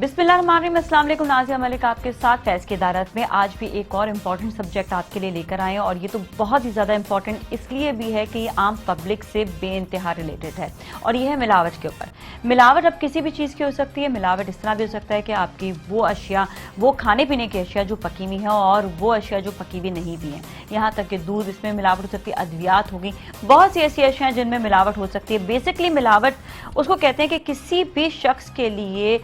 बिस्मिल्लाहिर्रहमानिर्रहीम। अस्सलाम वालेकुम। नाज़िया मलिक आपके साथ फैज़ की इदारत में आज भी एक और इम्पॉर्टेंट सब्जेक्ट आपके लिए लेकर आए हैं, और ये तो बहुत ही ज़्यादा इम्पॉर्टेंट इसलिए भी है कि ये आम पब्लिक से बेइंतहा रिलेटेड है, और ये है मिलावट के ऊपर। मिलावट अब किसी भी चीज़ की हो सकती है। मिलावट इस तरह भी हो सकता है कि आपकी वो अशिया, वो खाने पीने की अशिया जो पकी हुई हैं और वो अशिया जो पकी हुई नहीं भी हैं, यहाँ तक कि दूध, इसमें मिलावट हो सकती है, अद्वियात होगी, बहुत सी ऐसी अशिया हैं जिनमें मिलावट हो सकती है। बेसिकली मिलावट उसको कहते हैं कि किसी भी शख्स के लिए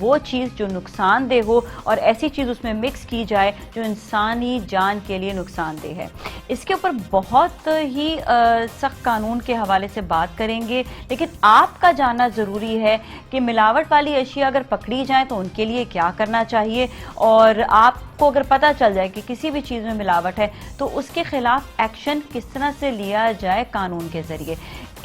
वो चीज़ जो नुकसानदेह हो और ऐसी चीज़ उसमें मिक्स की जाए जो इंसानी जान के लिए नुकसानदेह है। इसके ऊपर बहुत ही सख्त कानून के हवाले से बात करेंगे, लेकिन आपका जानना ज़रूरी है कि मिलावट वाली अशिया अगर पकड़ी जाए तो उनके लिए क्या करना चाहिए, और आपको अगर पता चल जाए कि किसी भी चीज़ में मिलावट है तो उसके खिलाफ एक्शन किस तरह से लिया जाए कानून के ज़रिए।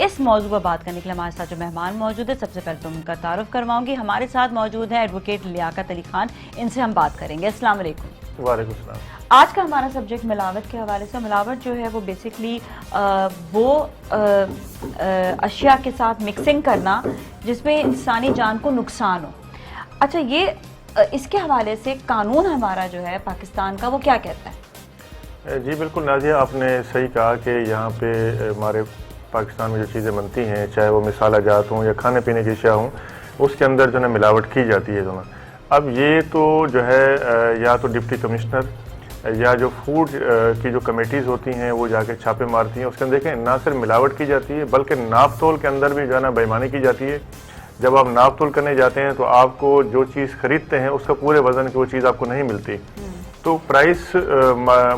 इस मौजू पर बात करने के लिए हमारे साथ जो मेहमान मौजूद है, सबसे पहले तो उनका तारुफ करवाऊंगी। हमारे साथ मौजूद है एडवोकेट लियाकत अली खान, इनसे हम बात करेंगे। अस्सलाम वालेकुम। वालेकुम सलाम। आज का हमारा सब्जेक्ट मिलावट के हवाले से। मिलावट जो है वो बेसिकली वो अशिया के साथ मिक्सिंग करना जिसमें इंसानी जान को नुकसान हो। अच्छा, ये इसके हवाले से कानून हमारा जो है पाकिस्तान का, वो क्या कहता है? जी बिल्कुल नाज़िया, आपने सही कहा कि यहाँ पे हमारे पाकिस्तान में जो चीज़ें बनती हैं, चाहे वो मिसाला जात हों या खाने पीने की अशिया हों, उसके अंदर जो है मिलावट की जाती है जो ना। अब ये तो जो है या तो डिप्टी कमिश्नर या जो फूड की जो कमेटीज़ होती हैं वो जाके छापे मारती हैं। उसके अंदर देखें, ना सिर्फ मिलावट की जाती है बल्कि नाप तोल के अंदर भी जो है ना बेईमानी की जाती है। जब आप नाप तोल करने जाते हैं तो आपको जो चीज़ खरीदते हैं उसका पूरे वज़न की वो चीज़ आपको नहीं मिलती। तो प्राइस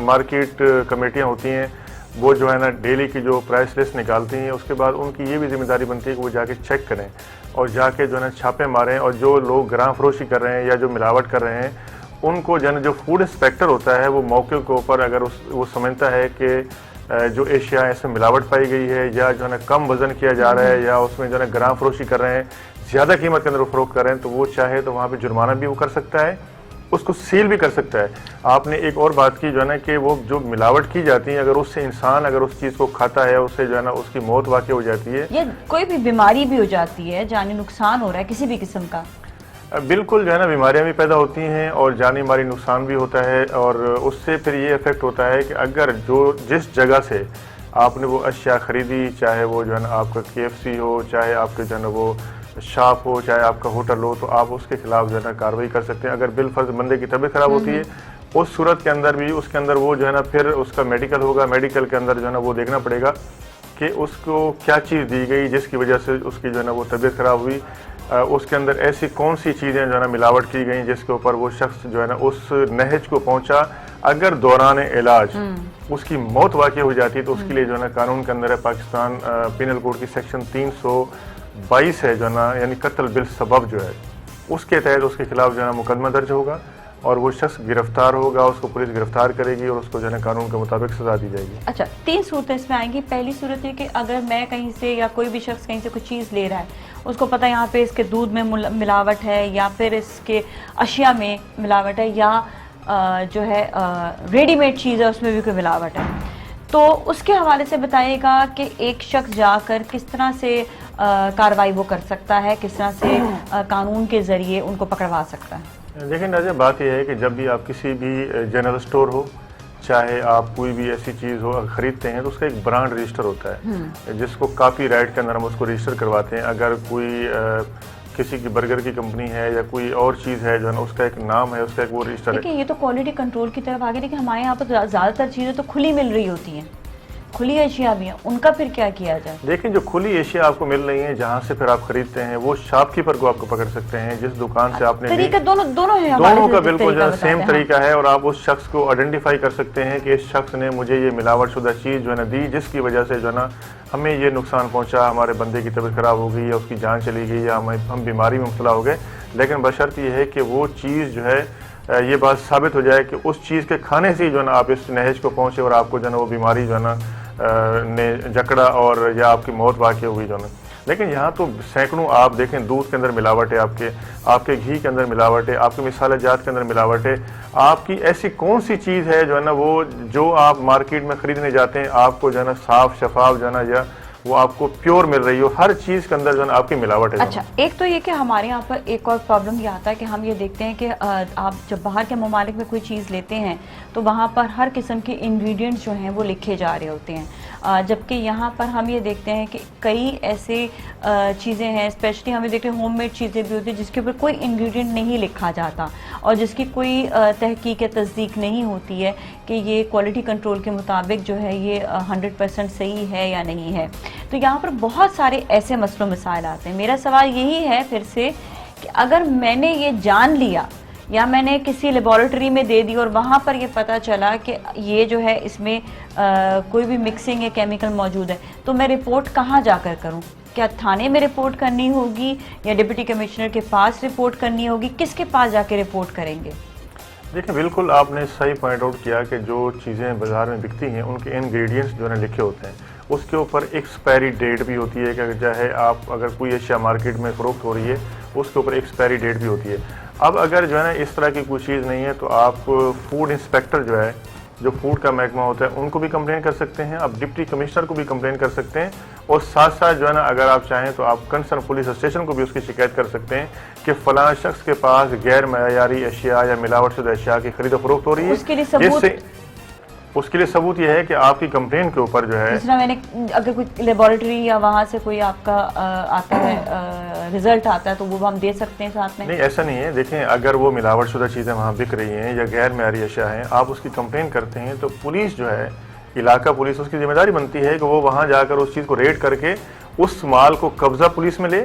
मार्केट कमेटियाँ होती हैं, वो जो है ना डेली की जो प्राइस लिस्ट निकालती हैं। उसके बाद उनकी ये भी जिम्मेदारी बनती है कि वो जाके चेक करें और जाके जो है ना छापे मारें, और जो लोग ग्राम फरोशी कर रहे हैं या जो मिलावट कर रहे हैं उनको जो है ना, जो फूड इंस्पेक्टर होता है वो मौके के ऊपर अगर वो समझता है कि जो एशिया है इसमें मिलावट पाई गई है या जो है ना कम वज़न किया जा रहा है या उसमें जो है ना ग्राम फरोशी कर रहे हैं, ज़्यादा कीमत के अंदर वो फरोख्त कर रहे हैं, तो वो चाहे तो वहाँ पर जुर्माना भी वो कर सकता है, उसको सील भी कर सकता है। आपने एक और बात की जो है ना कि वो जो मिलावट की जाती है, अगर उससे इंसान अगर उस चीज़ को खाता है उससे जो है ना उसकी मौत वाक़ई हो जाती है, या कोई भी बीमारी भी हो जाती है, जानी नुकसान हो रहा है किसी भी किस्म का। बिल्कुल जो है ना बीमारियां भी पैदा होती हैं और जानी मारी नुकसान भी होता है। और उससे फिर ये इफ़ेक्ट होता है कि अगर जिस जगह से आपने वो अशिया ख़रीदी, चाहे वो जो है ना आपका KFC हो, चाहे आपके जो है ना वो शॉप हो, चाहे आपका होटल हो, तो आप उसके खिलाफ जो है ना कार्रवाई कर सकते हैं। अगर बिलफर्ज बंदे की तबीयत ख़राब होती है उस सूरत के अंदर भी उसके अंदर वो जो है ना फिर उसका मेडिकल होगा, मेडिकल के अंदर जो है ना वो देखना पड़ेगा कि उसको क्या चीज़ दी गई जिसकी वजह से उसकी जो है ना वो तबीयत ख़राब हुई। उसके अंदर ऐसी कौन सी चीज़ें जो है ना मिलावट की गई जिसके ऊपर वो शख्स जो है ना उस नहज को पहुंचा। अगर दौरान इलाज उसकी मौत वाक़ई हो जाती है तो उसके लिए जो है ना कानून के अंदर है, पाकिस्तान पिनल कोड की सेक्शन 322 है जो है ना, यानी कत्ल बिल सबब जो है, उसके तहत उसके खिलाफ जो है ना मुकदमा दर्ज होगा और वो शख्स गिरफ्तार होगा, उसको पुलिस गिरफ्तार करेगी और उसको जो है कानून के मुताबिक सजा दी जाएगी। अच्छा, 3 सूरतें इसमें आएंगी। पहली सूरत है कि अगर मैं कहीं से या कोई भी शख्स कहीं से कोई चीज़ ले रहा है, उसको पता है यहाँ पे इसके दूध में मिलावट है या फिर इसके अशिया में मिलावट है या जो है रेडीमेड चीज़ है उसमें भी कोई मिलावट है, तो उसके हवाले से बताइएगा कि एक शख्स जाकर किस तरह से कार्रवाई वो कर सकता है, किस तरह से कानून के ज़रिए उनको पकड़वा सकता है। देखिए नाज़िया, बात यह है कि जब भी आप किसी भी जनरल स्टोर हो, चाहे आप कोई भी ऐसी चीज़ हो ख़रीदते हैं, तो उसका एक ब्रांड रजिस्टर होता है जिसको कॉपीराइट के अंदर हम उसको रजिस्टर करवाते हैं। अगर कोई किसी की बर्गर की कंपनी है या कोई और चीज़ है जो है ना, उसका एक नाम है, उसका एक वो रजिस्टर है। देखिए, ये तो क्वालिटी कंट्रोल की तरफ आगे, लेकिन हमारे यहाँ पर ज़्यादातर चीज़ें तो खुली मिल रही होती हैं, खुली एशिया भी है, उनका फिर क्या किया जाए? देखिए, जो खुली एशिया आपको मिल रही है जहाँ से फिर आप खरीदते हैं, वो शॉपकीपर को आपको पकड़ सकते हैं जिस दुकान से आपने तरीका दोनों है, दोनों का बिल्कुल जो सेम तरीका है, और आप उस शख्स को आइडेंटिफाई कर सकते हैं कि इस शख्स ने मुझे ये मिलावट शुदा चीज़ जो है ना दी, जिसकी वजह से जो है ना हमें ये नुकसान पहुँचा, हमारे बंदे की तबीयत ख़राब हो गई या उसकी जान चली गई या हम बीमारी में मुब्तला हो गए। लेकिन बशर्त ये है कि वो चीज़ जो है ये बात साबित हो जाए कि उस चीज़ के खाने से जो है ना आप इस नहज को पहुँचे और आपको जो है ना वो बीमारी जो है ना ने जकड़ा और या आपकी मौत वाक़ई हुई जो है। लेकिन यहाँ तो सैकड़ों आप देखें, दूध के अंदर मिलावट है, आपके घी के अंदर मिलावट है, आपके मिसाला जात के अंदर मिलावट है। आपकी ऐसी कौन सी चीज़ है जो है ना वो जो आप मार्केट में ख़रीदने जाते हैं आपको जो है ना साफ़ शफाफ जो है ना या वो आपको प्योर मिल रही हो, हर चीज के अंदर जो है आपकी मिलावट है। अच्छा, एक तो ये कि हमारे यहाँ पर एक और प्रॉब्लम ये आता है कि हम ये देखते हैं कि आप जब बाहर के ममालिक में कोई चीज़ लेते हैं तो वहाँ पर हर किस्म के इंग्रेडिएंट्स जो हैं वो लिखे जा रहे होते हैं, जबकि यहाँ पर हम ये देखते हैं कि कई ऐसे चीज़ें हैं, स्पेशली हमें देखते हैं होममेड चीज़ें भी होती हैं जिसके ऊपर कोई इंग्रेडिएंट नहीं लिखा जाता और जिसकी कोई तहकीक या तस्दीक नहीं होती है कि ये क्वालिटी कंट्रोल के मुताबिक जो है ये 100% सही है या नहीं है। तो यहाँ पर बहुत सारे ऐसे मसलों मसाइल आते हैं। मेरा सवाल यही है फिर से कि अगर मैंने ये जान लिया या मैंने किसी लेबॉरेटरी में दे दी और वहाँ पर ये पता चला कि ये जो है इसमें कोई भी मिक्सिंग या केमिकल मौजूद है, तो मैं रिपोर्ट कहाँ जाकर करूँ? क्या थाने में रिपोर्ट करनी होगी या डिप्टी कमिश्नर के पास रिपोर्ट करनी होगी? किसके पास जाके रिपोर्ट करेंगे? देखिए, बिल्कुल आपने सही पॉइंट आउट किया कि जो चीज़ें बाज़ार में बिकती हैं उनके इंग्रेडिएंट्स जो है लिखे होते हैं, उसके ऊपर एक्सपायरी डेट भी होती है कि चाहे आप अगर कोई अशिया मार्केट में फ़रोख्त हो रही है उसके ऊपर एक्सपायरी डेट भी होती है। अब अगर जो है ना इस तरह की कोई चीज़ नहीं है तो आप फूड इंस्पेक्टर जो है, जो फूड का महकमा होता है, उनको भी कंप्लेन कर सकते हैं, आप डिप्टी कमिश्नर को भी कंप्लेन कर सकते हैं और साथ साथ जो है ना अगर आप चाहें तो आप कंसर्न पुलिस स्टेशन को भी उसकी शिकायत कर सकते हैं कि फलां शख्स के पास गैर मयारी अशिया या मिलावट शुदा अशिया की खरीद फरोख्त हो रही है। उसके लिए सबूत यह है कि आपकी कंप्लेन के ऊपर जो है, दूसरा मैंने अगर कोई लेबॉरेटरी या वहाँ से कोई आपका आता है रिजल्ट आता है तो वो हम दे सकते हैं साथ में? नहीं, ऐसा नहीं है। देखें, अगर वो मिलावट शुदा चीज़ें वहाँ बिक रही हैं या गैर मयारी अशिया हैं, आप उसकी कंप्लेन करते हैं तो पुलिस जो है, इलाका पुलिस, उसकी जिम्मेदारी बनती है कि वो वहाँ जाकर उस चीज़ को रेड करके उस माल को कब्ज़ा पुलिस में ले,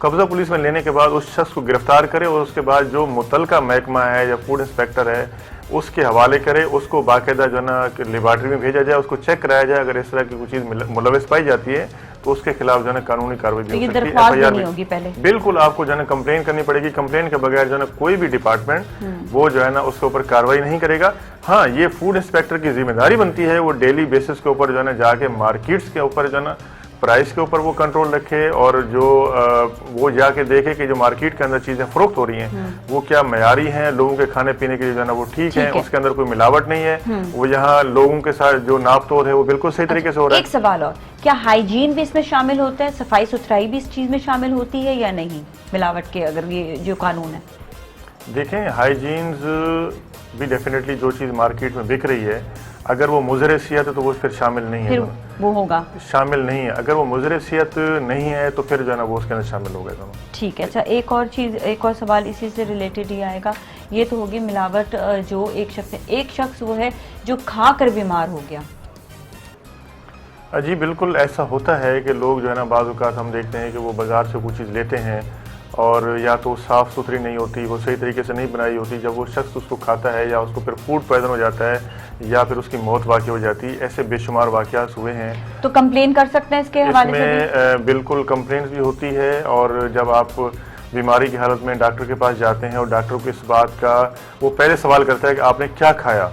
कब्ज़ा पुलिस में लेने के बाद उस शख्स को गिरफ्तार करे और उसके बाद जो मुतलका महकमा है या फूड इंस्पेक्टर है उसके हवाले करे, उसको बाकायदा जो है ना लेबॉरेटरी में भेजा जाए, उसको चेक कराया जाए। अगर इस तरह की कोई चीज़ मुलविस पाई जाती है तो उसके खिलाफ जो है ना कानूनी कार्रवाई भी हो सकती है, FIR भी होगी पहले। बिल्कुल आपको जो है ना कंप्लेन करनी पड़ेगी। कंप्लेन के बगैर जो है ना कोई भी डिपार्टमेंट वो जो है ना उसके ऊपर कार्रवाई नहीं करेगा। हाँ, ये फूड इंस्पेक्टर की जिम्मेदारी बनती है वो डेली बेसिस के ऊपर जो है ना जाके मार्केट्स के ऊपर जो है ना प्राइस के ऊपर वो कंट्रोल रखे और जो वो जाके देखे कि जो मार्केट के अंदर चीज़ें फरोख्त हो रही हैं वो क्या मयारी हैं, लोगों के खाने पीने के लिए जो है ना वो ठीक है, उसके अंदर कोई मिलावट नहीं है, वो यहाँ लोगों के साथ जो नाप तोल है वो बिल्कुल सही तरीके से हो रहा है। एक सवाल और, क्या हाइजीन भी इसमें शामिल होता है? सफाई सुथराई भी इस चीज़ में शामिल होती है या नहीं मिलावट के अगर ये जो कानून है? देखें, हाइजीन्स भी डेफिनेटली जो चीज़ मार्केट में बिक रही है अगर वो मुज़र सिहत है तो वो फिर शामिल नहीं है, वो होगा शामिल नहीं है। अगर वो मुज़र सिहत नहीं है तो फिर जो है ना वो उसके अंदर शामिल होगा दोनों। ठीक है। अच्छा, एक और चीज़, एक और सवाल इसी से रिलेटेड ही आएगा। ये तो होगी मिलावट, जो एक शख्स वो है जो खा कर बीमार हो गया। जी बिल्कुल ऐसा होता है कि लोग जो है ना बाज़ औक़ात हम देखते हैं कि वो बाज़ार से कोई चीज़ लेते हैं और या तो साफ़ सुथरी नहीं होती, वो सही तरीके से नहीं बनाई होती, जब वो शख्स उसको खाता है या उसको फिर फूड पॉइजन हो जाता है या फिर उसकी मौत वाक़ई हो जाती है। ऐसे बेशुमार वाक़यात हुए हैं। तो कंप्लेन कर सकते हैं इसके हवाले से भी? बिल्कुल कंप्लेन भी होती है और जब आप बीमारी की हालत में डॉक्टर के पास जाते हैं और डॉक्टर को इस बात का वो पहले सवाल करता है कि आपने क्या खाया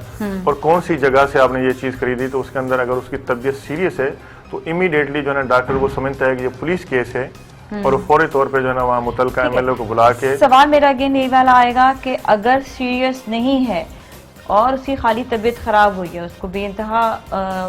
और कौन सी जगह से आपने ये चीज़ खरीदी, तो उसके अंदर अगर उसकी तबीयत सीरियस है तो इमीडिएटली जो है ना डॉक्टर वो समझता है कि ये पुलिस केस है और फौरी तौर पे जो है ना वहाँ मुतलका MLA को बुला के। सवाल मेरा अगेन ये वाला आएगा कि अगर सीरियस नहीं है और उसकी खाली तबीयत ख़राब हुई है, उसको बेइंतहा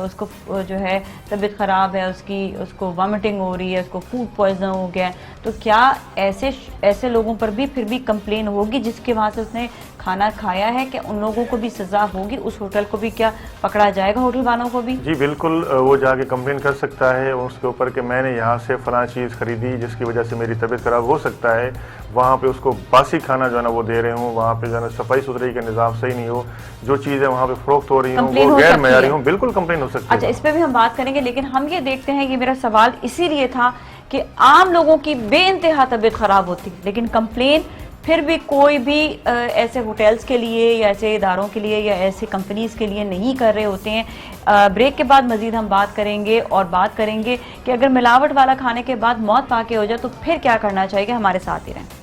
उसको जो है तबीयत ख़राब है, उसको वॉमिटिंग हो रही है, उसको फूड पॉइजन हो गया है, तो क्या ऐसे लोगों पर भी फिर भी कंप्लेन होगी जिसके वहाँ से उसने खाना खाया है? कि उन लोगों को भी सज़ा होगी? उस होटल को भी क्या पकड़ा जाएगा, होटल वालों को भी? जी बिल्कुल, वो जाके कंप्लेन कर सकता है उसके ऊपर कि मैंने यहाँ से फ़लाँ चीज़ खरीदी जिसकी वजह से मेरी तबीयत ख़राब हो सकता है, वहाँ पे उसको बासी खाना जो है ना वो दे रहे हूँ, वहाँ पे जो है ना सफाई सुथराई का निज़ाम सही नहीं हो, जो चीज़ें वहाँ पे फ़रोख्त हो रही हो वो गैर मयारी हो, बिल्कुल कंप्लेन हो सकती है। अच्छा, इस पर भी हम बात करेंगे, लेकिन हम ये देखते हैं, ये मेरा सवाल इसीलिए था कि आम लोगों की बेइंतहा तबीयत ख़राब होती लेकिन कंप्लेन फिर भी कोई भी ऐसे होटल्स के लिए या ऐसे इदारों के लिए या ऐसे कंपनीज़ के लिए नहीं कर रहे होते हैं। ब्रेक के बाद मज़ीद हम बात करेंगे और बात करेंगे कि अगर मिलावट वाला खाने के बाद मौत पाके हो जाए तो फिर क्या करना चाहिए। हमारे साथ ही रहें।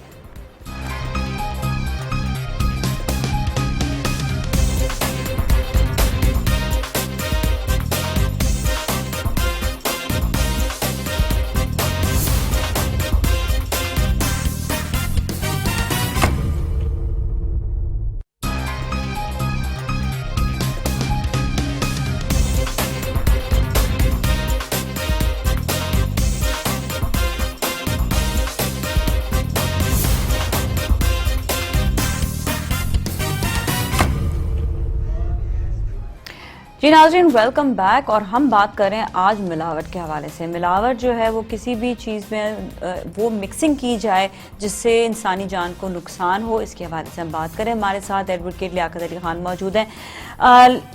जी नाज़रीन, वेलकम बैक। और हम बात करें आज मिलावट के हवाले से। मिलावट जो है वो किसी भी चीज़ में वो मिक्सिंग की जाए जिससे इंसानी जान को नुकसान हो, इसके हवाले से हम बात करें। हमारे साथ एडवोकेट लियाकत अली खान मौजूद हैं।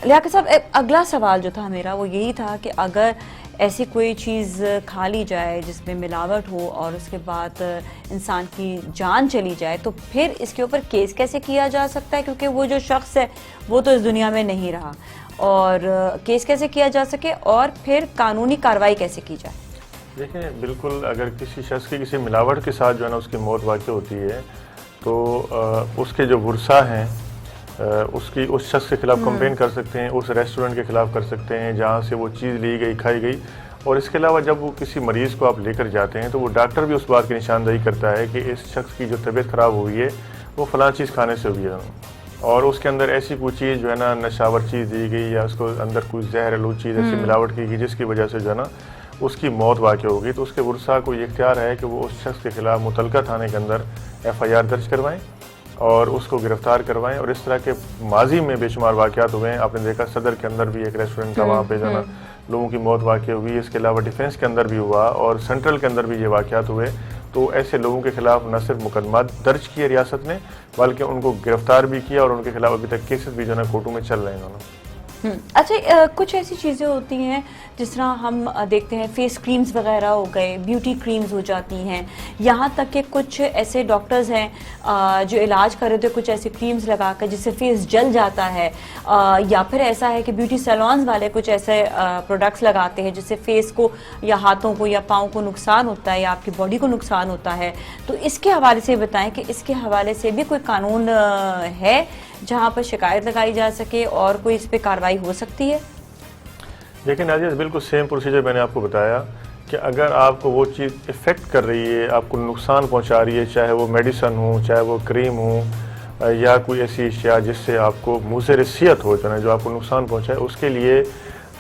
लियाकत साहब, अगला सवाल जो था मेरा वो यही था कि अगर ऐसी कोई चीज़ खा ली जाए जिसमें मिलावट हो और उसके बाद इंसान की जान चली जाए, तो फिर इसके ऊपर केस कैसे किया जा सकता है? क्योंकि वो जो शख्स है वो तो इस दुनिया में नहीं रहा, और केस कैसे किया जा सके और फिर कानूनी कार्रवाई कैसे की जाए? देखिए, बिल्कुल अगर किसी शख्स की किसी मिलावट के साथ जो है ना उसकी मौत वाक़ई होती है तो उसके जो वर्सा हैं उसकी उस शख्स के खिलाफ कंप्लेन कर सकते हैं, उस रेस्टोरेंट के खिलाफ कर सकते हैं जहाँ से वो चीज़ ली गई, खाई गई। और इसके अलावा जब वो किसी मरीज़ को आप लेकर जाते हैं तो वो डॉक्टर भी उस बात की निशानदही करता है कि इस शख्स की जो तबीयत ख़राब हुई है वो फ़लाँ चीज़ खाने से हुई है, और उसके अंदर ऐसी कोई चीज़ जो है ना नशावर चीज़ दी गई या उसको अंदर कोई जहरीली चीज़ ऐसी मिलावट की गई जिसकी वजह से जो है ना उसकी मौत वाक़ई होगी, तो उसके वर्सा को ये इख्तियार है कि वो उस शख्स के खिलाफ मुतलका थाने के अंदर FIR दर्ज करवाएं और उसको गिरफ़्तार करवाएं। और इस तरह के माजी में बेशुमार वाक़यात हुए हैं। आपने देखा सदर के अंदर भी एक रेस्टोरेंट था, वहाँ पे जो है ना लोगों की मौत वाक़ई हुई। इसके अलावा डिफेंस के अंदर भी हुआ और सेंट्रल के अंदर भी ये वाक़यात हुए। तो ऐसे लोगों के खिलाफ न सिर्फ मुकदमा दर्ज किए रियासत ने, बल्कि उनको गिरफ्तार भी किया और उनके खिलाफ अभी तक केसेस भी जो है कोर्टों में चल रहे हैं दोनों। अच्छा, कुछ ऐसी चीज़ें होती हैं जिस तरह हम देखते हैं फेस क्रीम्स वगैरह हो गए, ब्यूटी क्रीम्स हो जाती हैं, यहाँ तक कि कुछ ऐसे डॉक्टर्स हैं जो इलाज कर रहे थे कुछ ऐसी क्रीम्स लगा कर जिससे फेस जल जाता है, या फिर ऐसा है कि ब्यूटी सैलून्स वाले कुछ ऐसे प्रोडक्ट्स लगाते हैं जिससे फेस को या हाथों को या पाँव को नुकसान होता है या आपकी बॉडी को नुकसान होता है। तो इसके हवाले से बताएं कि इसके हवाले से भी कोई कानून है जहाँ पर शिकायत लगाई जा सके और कोई इस पर कार्रवाई हो सकती है? देखिए नाज़िया, बिल्कुल सेम प्रोसीजर मैंने आपको बताया कि अगर आपको वो चीज़ इफ़ेक्ट कर रही है, आपको नुकसान पहुंचा रही है, चाहे वो मेडिसन हो, चाहे वो क्रीम हो या कोई ऐसी अशिया जिससे आपको मुज़र सेहत हो जो आपको नुकसान पहुंचाए, उसके लिए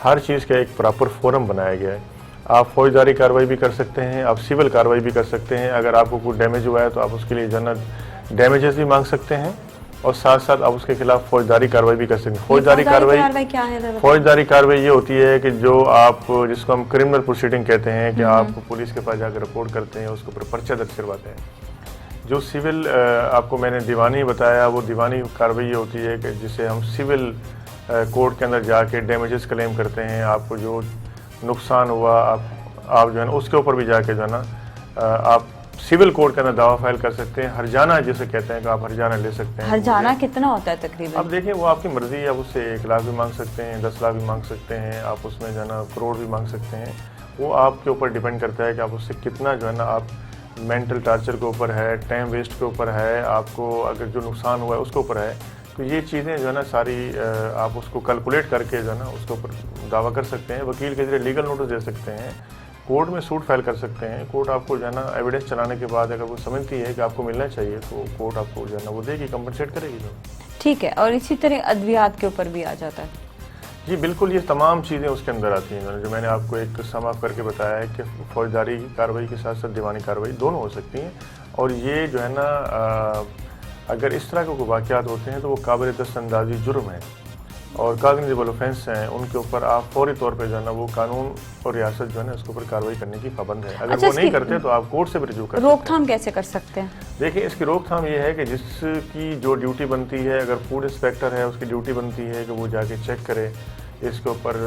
हर चीज़ का एक प्रॉपर फोरम बनाया गया है। आप फौजदारी कार्रवाई भी कर सकते हैं, आप सिविल कार्रवाई भी कर सकते हैं। अगर आपको कोई डैमेज हुआ है तो आप उसके लिए जो है डैमेजेस भी मांग सकते हैं और साथ साथ आप उसके खिलाफ फौजदारी कार्रवाई भी कर सकते हैं। फौजदारी कार्रवाई क्या है? फौजदारी कार्रवाई ये होती है कि जो आप जिसको हम क्रिमिनल प्रोसीडिंग कहते हैं कि आप पुलिस के पास जाकर रिपोर्ट करते हैं, उसके ऊपर पर्चा दर्ज करवाते हैं। जो सिविल आपको मैंने दीवानी बताया, वो दीवानी कार्रवाई ये होती है कि जिसे हम सिविल कोर्ट के अंदर जाके डैमेजेस क्लेम करते हैं। आपको जो नुकसान हुआ आप जो है ना उसके ऊपर भी जाके जो है ना आप सिविल कोर्ट के अंदर दावा फाइल कर सकते हैं। हरजाना जिसे कहते हैं कि आप हरजाना ले सकते हैं। हरजाना कितना होता है तकरीबन? अब देखिए, वो आपकी मर्जी है। आप उससे 1 लाख भी मांग सकते हैं, 10 लाख भी मांग सकते हैं, आप उसमें जो है ना करोड़ भी मांग सकते हैं। वो आपके ऊपर डिपेंड करता है कि आप उससे कितना जो है ना आप मेंटल टार्चर के ऊपर है, टाइम वेस्ट के ऊपर है, आपको अगर जो नुकसान हुआ है उसके ऊपर है। तो ये चीज़ें जो है ना सारी आप उसको कैलकुलेट करके जो है ना उसके ऊपर दावा कर सकते हैं। वकील के जरिए लीगल नोटिस दे सकते हैं, कोर्ट में सूट फाइल कर सकते हैं। कोर्ट आपको जो है ना एविडेंस चलाने के बाद अगर वो समझती है कि आपको मिलना चाहिए तो कोर्ट आपको जो है ना वो देगी, कंपनसेट करेगी। ठीक है। और इसी तरह अद्वियात के ऊपर भी आ जाता है? जी बिल्कुल, ये तमाम चीज़ें उसके अंदर आती हैं जो मैंने आपको एक सम अप करके बताया है कि फौजदारी कार्रवाई के साथ साथ दीवानी कार्रवाई दोनों हो सकती हैं। और ये जो है ना अगर इस तरह के कोई वाक़यात होते हैं तो वो काबिल दस्तअंदाज़ी जुर्म है और कॉग्निजेबल ऑफेंस हैं। उनके ऊपर आप फौरी तौर पे जो है ना वो कानून और रियासत जो है ना उसके ऊपर कार्रवाई करने की पाबंद है। अगर वो नहीं करते तो आप कोर्ट से भी रिजू कर सकते हैं। रोकथाम कैसे कर सकते हैं? देखिए, इसकी रोकथाम ये है कि जिसकी जो ड्यूटी बनती है, अगर फूड इंस्पेक्टर है उसकी ड्यूटी बनती है कि वो जाके चेक करे इसके ऊपर।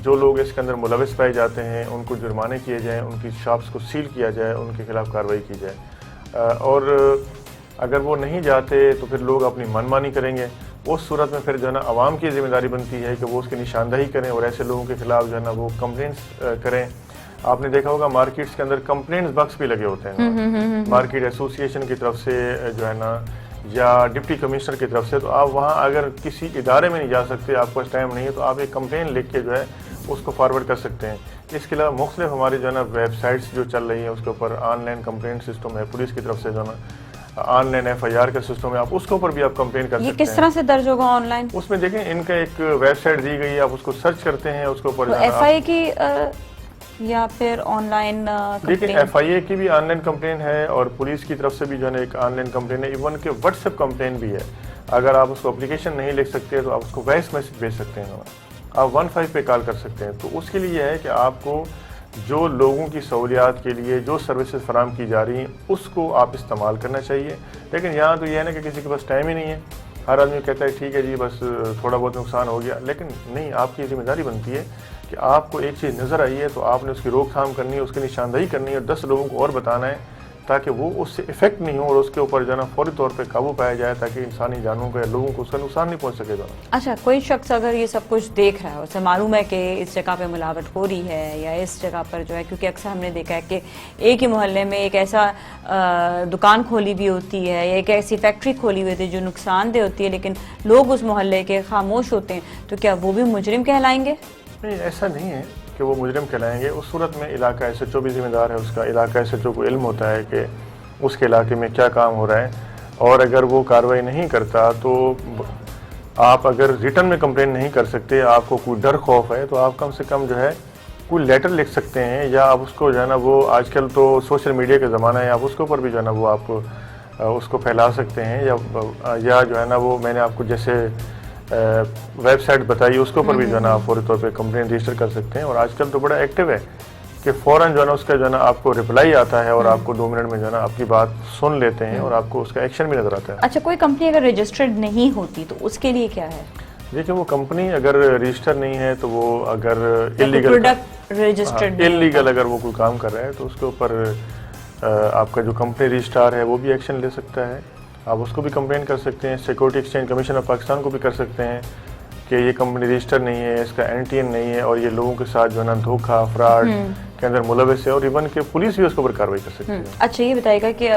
जो लोग इसके अंदर मुलविस पाए जाते हैं उनको जुर्माने किए जाएँ, उनकी शॉप्स को सील किया जाए, उनके खिलाफ कार्रवाई की जाए। और अगर वो नहीं जाते तो फिर लोग अपनी मनमानी करेंगे। उस सूरत में फिर जो है ना आवाम की जिम्मेदारी बनती है कि वो उसकी निशानदही करें और ऐसे लोगों के खिलाफ जो है ना वो कंप्लेंट्स करें। आपने देखा होगा मार्केट्स के अंदर कंप्लेंट्स बॉक्स भी लगे होते हैं मार्केट एसोसिएशन की तरफ से जो है ना या डिप्टी कमिश्नर की तरफ से। तो आप वहाँ अगर किसी इदारे में नहीं जा सकते, आपके पास टाइम नहीं है, तो आप एक कंप्लेन लिख के जो है उसको फॉरवर्ड कर सकते हैं। इसके अलावा मुख्तलिफ हमारी जो है ना वेबसाइट्स जो चल रही हैं उसके ऊपर ऑनलाइन कंप्लेंट सिस्टम है पुलिस की तरफ से, जो है ना ऑनलाइन FIR का सिस्टम है, आप उसके ऊपर भी आप कंप्लेन कर सकते हैं। ये किस तरह से दर्ज होगा ऑनलाइन? उसमें देखें इनका एक वेबसाइट दी गई है, आप उसको सर्च करते हैं, उसके ऊपर FIA की या फिर ऑनलाइन? देखिए, FIA की भी ऑनलाइन कंप्लेन है और पुलिस की तरफ से भी जो है ना एक ऑनलाइन कंप्लेन है। इवन के व्हाट्सएप कंप्लेन भी है। अगर आप उसको एप्लीकेशन नहीं लिख सकते तो आप उसको वॉइस मैसेज भेज सकते हैं। آپ 15 پہ کال کر سکتے ہیں. تو اس کے لیے یہ ہے کہ آپ کو جو لوگوں کی سہولیات کے لیے جو سروسز فراہم کی جا رہی ہیں اس کو آپ استعمال کرنا چاہیے. لیکن یہاں تو یہ ہے نا کہ کسی کے پاس ٹائم ہی نہیں ہے. ہر آدمی کہتا ہے ٹھیک ہے جی بس تھوڑا بہت نقصان ہو گیا، لیکن نہیں، آپ کی ذمہ داری بنتی ہے کہ آپ کو ایک چیز نظر آئی ہے تو آپ نے اس کی روک تھام کرنی ہے، اس کی نشاندہی کرنی ہے اور 10 لوگوں کو اور بتانا ہے تاکہ وہ اس سے افیکٹ نہیں ہو اور اس کے اوپر جو ہے نا فوری طور پہ قابو پایا جائے تاکہ انسانی جانوں کو یا لوگوں کو اس کا نقصان نہیں پہنچ سکے گا. اچھا، کوئی شخص اگر یہ سب کچھ دیکھ رہا ہے، اسے معلوم ہے کہ اس جگہ پہ ملاوٹ ہو رہی ہے یا اس جگہ پر جو ہے، کیونکہ اکثر ہم نے دیکھا ہے کہ ایک ہی محلے میں ایک ایسا دکان کھولی بھی ہوتی ہے یا ایک ایسی فیکٹری کھولی ہوئی تھی جو نقصان دہ ہوتی ہے، لیکن لوگ اس محلے کے خاموش ہوتے ہیں، تو کیا وہ بھی مجرم کہلائیں گے؟ نہیں، ایسا نہیں ہے کہ وہ مجرم کہلائیں گے. اس صورت میں علاقہ ایس ایچ او بھی ذمہ دار ہے، اس کا علاقہ ایس ایچ او کو علم ہوتا ہے کہ اس کے علاقے میں کیا کام ہو رہا ہے، اور اگر وہ کارروائی نہیں کرتا تو آپ اگر ریٹن میں کمپلین نہیں کر سکتے، آپ کو کوئی ڈر خوف ہے، تو آپ کم سے کم جو ہے کوئی لیٹر لکھ سکتے ہیں، یا آپ اس کو جو ہے نا وہ آج کل تو سوشل میڈیا کا زمانہ ہے، آپ اس کے اوپر بھی جو ہے نا وہ آپ اس کو پھیلا سکتے ہیں، یا جو ہے نا وہ میں نے آپ کو جیسے ویب سائٹ بتائی اس کے اوپر بھی جو ہے نا آپ فوری طور پہ کمپلین رجسٹر کر سکتے ہیں. اور آج کل تو بڑا ایکٹیو ہے کہ فوراً جو ہے نا اس کا جو ہے نا آپ کو رپلائی آتا ہے اور آپ کو 2 منٹ میں جو ہے نا آپ کی بات سن لیتے ہیں اور آپ کو اس کا ایکشن بھی نظر آتا ہے. اچھا، کوئی کمپنی اگر رجسٹرڈ نہیں ہوتی تو اس کے لیے کیا ہے؟ دیکھیں، وہ کمپنی اگر رجسٹر نہیں ہے تو وہ اگر انلیگل اگر وہ کوئی کام کر رہا ہے تو اس کے اوپر آپ کا جو کمپنی رجسٹرار ہے وہ بھی ایکشن لے سکتا ہے. آپ اس کو بھی کمپلین کر سکتے ہیں، security exchange commission of Pakistan کو بھی کر سکتے ہیں کہ یہ کمپنی رجسٹر نہیں ہے، اس کا NTN نہیں ہے اور یہ لوگوں کے ساتھ جو ہے نا دھوکہ فراڈ کے اندر ملوث ہے، اور ایون کہ پولیس بھی اس کے اوپر کارروائی کر سکتی ہے. اچھا، یہ بتائے گا کہ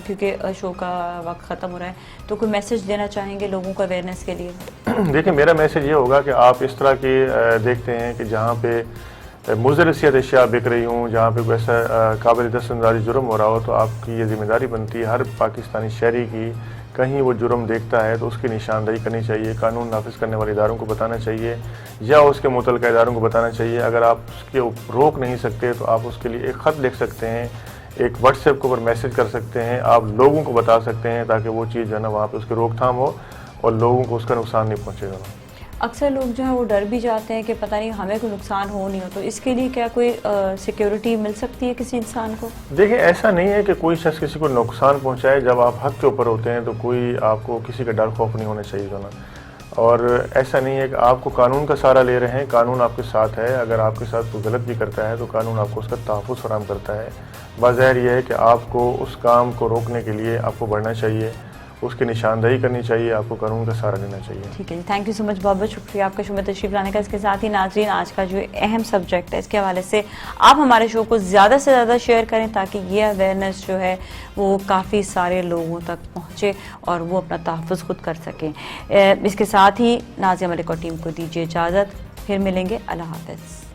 کیونکہ شو کا وقت ختم ہو رہا ہے تو کوئی میسج دینا چاہیں گے لوگوں کو اویئرنیس کے لیے؟ دیکھیں، میرا میسج یہ ہوگا کہ آپ اس طرح کی دیکھتے ہیں کہ جہاں پہ مضر صحت اشیاء بک رہی ہوں، جہاں پہ کوئی ایسا قابل دست اندازی جرم ہو رہا ہو، تو آپ کی یہ ذمہ داری بنتی ہے ہر پاکستانی شہری کی، کہیں وہ جرم دیکھتا ہے تو اس کی نشاندہی کرنی چاہیے، قانون نافذ کرنے والے اداروں کو بتانا چاہیے یا اس کے متعلقہ اداروں کو بتانا چاہیے. اگر آپ اس کے روک نہیں سکتے تو آپ اس کے لیے ایک خط لکھ سکتے ہیں، ایک واٹس ایپ کے اوپر میسج کر سکتے ہیں، آپ لوگوں کو بتا سکتے ہیں تاکہ وہ چیز جو ہے نا وہاں پہ اس کی روک تھام ہو اور لوگوں کو اس کا نقصان نہیں پہنچے گا. اکثر لوگ جو ہیں وہ ڈر بھی جاتے ہیں کہ پتہ نہیں ہمیں کوئی نقصان ہو نہیں ہو، تو اس کے لیے کیا کوئی سیکیورٹی مل سکتی ہے کسی انسان کو؟ دیکھیں، ایسا نہیں ہے کہ کوئی شخص کسی کو نقصان پہنچائے. جب آپ حق کے اوپر ہوتے ہیں تو کوئی آپ کو کسی کا ڈر خوف نہیں ہونا چاہیے نا. اور ایسا نہیں ہے کہ آپ کو قانون کا سہارا لے رہے ہیں، قانون آپ کے ساتھ ہے. اگر آپ کے ساتھ کوئی غلط بھی کرتا ہے تو قانون آپ کو اس کا تحفظ فراہم کرتا ہے. بظاہر یہ ہے کہ آپ کو اس کام کو روکنے کے لیے آپ کو بڑھنا چاہیے، اس کی نشاندہی کرنی چاہیے، آپ کو قانون کا سہارا لینا چاہیے. ٹھیک ہے جی، تھینک یو سو مچ، بہت بہت شکریہ آپ کا شو میں تشریف لانے کا. اس کے ساتھ ہی ناظرین، آج کا جو اہم سبجیکٹ ہے اس کے حوالے سے آپ ہمارے شو کو زیادہ سے زیادہ شیئر کریں تاکہ یہ اویئرنیس جو ہے وہ کافی سارے لوگوں تک پہنچے اور وہ اپنا تحفظ خود کر سکیں. اس کے ساتھ ہی نازیہ ملک اور ٹیم کو دیجیے اجازت، پھر ملیں گے. اللہ حافظ.